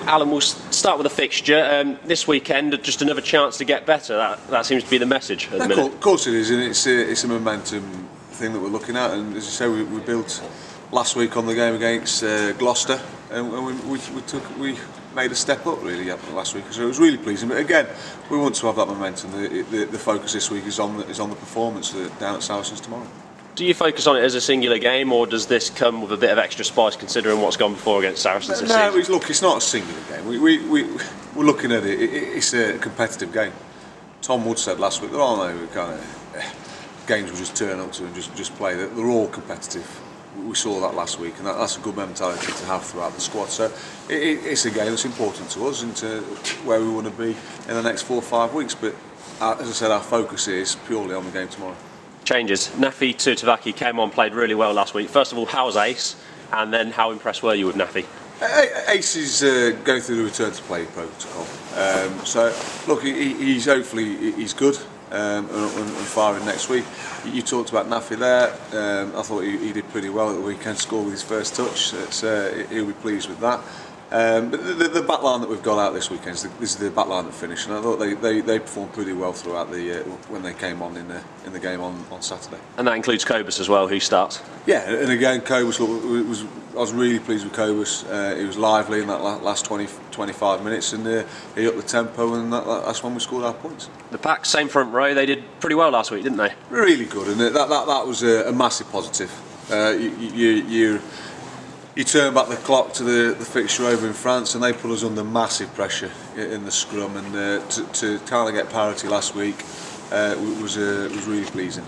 Alan, we'll start with a fixture. This weekend, just another chance to get better. That seems to be the message at the minute. Of course it is, and it's a momentum thing that we're looking at. And as you say, we built last week on the game against Gloucester, and we made a step up really last week. So it was really pleasing. But again, we want to have that momentum. The focus this week is on the performance down at Saracens tomorrow. Do you focus on it as a singular game, or does this come with a bit of extra spice considering what's gone before against Saracens this season? Look, it's not a singular game. We're looking at it. It's a competitive game. Tom Wood said last week there are no kind of games we just turn up to and just play. They're all competitive. We saw that last week, and that's a good mentality to have throughout the squad. So it's a game that's important to us and to where we want to be in the next 4 or 5 weeks. But as I said, our focus is purely on the game tomorrow. Changes. Nafi Tutavaki came on, played really well last week. First of all, how's Ace? And then how impressed were you with Nafi? Ace is going through the return to play protocol. So look, he's hopefully he's good and firing next week. You talked about Nafi there. I thought he did pretty well at the weekend. Scored with his first touch. He'll be pleased with that. But the back line that we've got out this weekend, this is the back line that finished, and I thought they performed pretty well throughout the when they came on in the game on Saturday. And that includes Kobus as well, who starts. Yeah, and again, Kobus I was really pleased with Kobus. He was lively in that last 20-25 minutes, and he upped the tempo, and that's when we scored our points. The pack, same front row, they did pretty well last week, didn't they? Really good, and that was a massive positive. You turn back the clock to the fixture over in France, and they put us under massive pressure in the scrum, and to kind of get parity last week was really pleasing.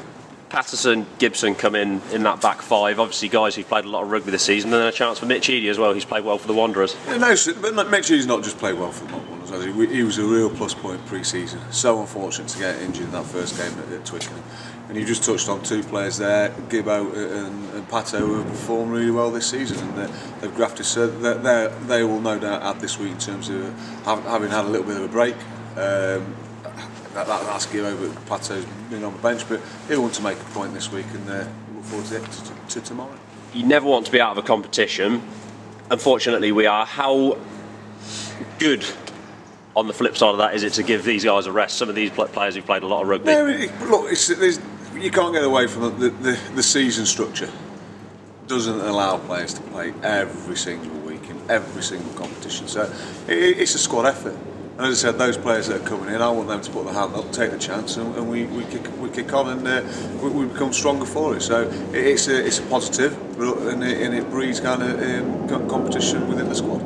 Patterson, Gibson come in that back five, obviously guys who've played a lot of rugby this season, and then a chance for Mitch Eadie as well, who's played well for the Wanderers. No, but Mitch Eadie's not just played well for the Wanderers, he was a real plus point pre-season. So unfortunate to get injured in that first game at Twickenham. And you just touched on two players there, Gibbo and Pato, who have performed really well this season, and they've grafted, so they will no doubt add this week in terms of having had a little bit of a break. That's Gibbo, but Pato's been on the bench, but he'll want to make a point this week, and look forward to tomorrow. You never want to be out of a competition. Unfortunately, we are. How good, on the flip side of that, is it to give these guys a rest? Some of these players who've played a lot of rugby. No, look, you can't get away from the season structure. Doesn't allow players to play every single week in every single competition. So it's a squad effort. And as I said, those players that are coming in, I want them to put their hand up, take the chance, and we kick on, and we become stronger for it. So it's a positive, and it breeds kind of competition within the squad.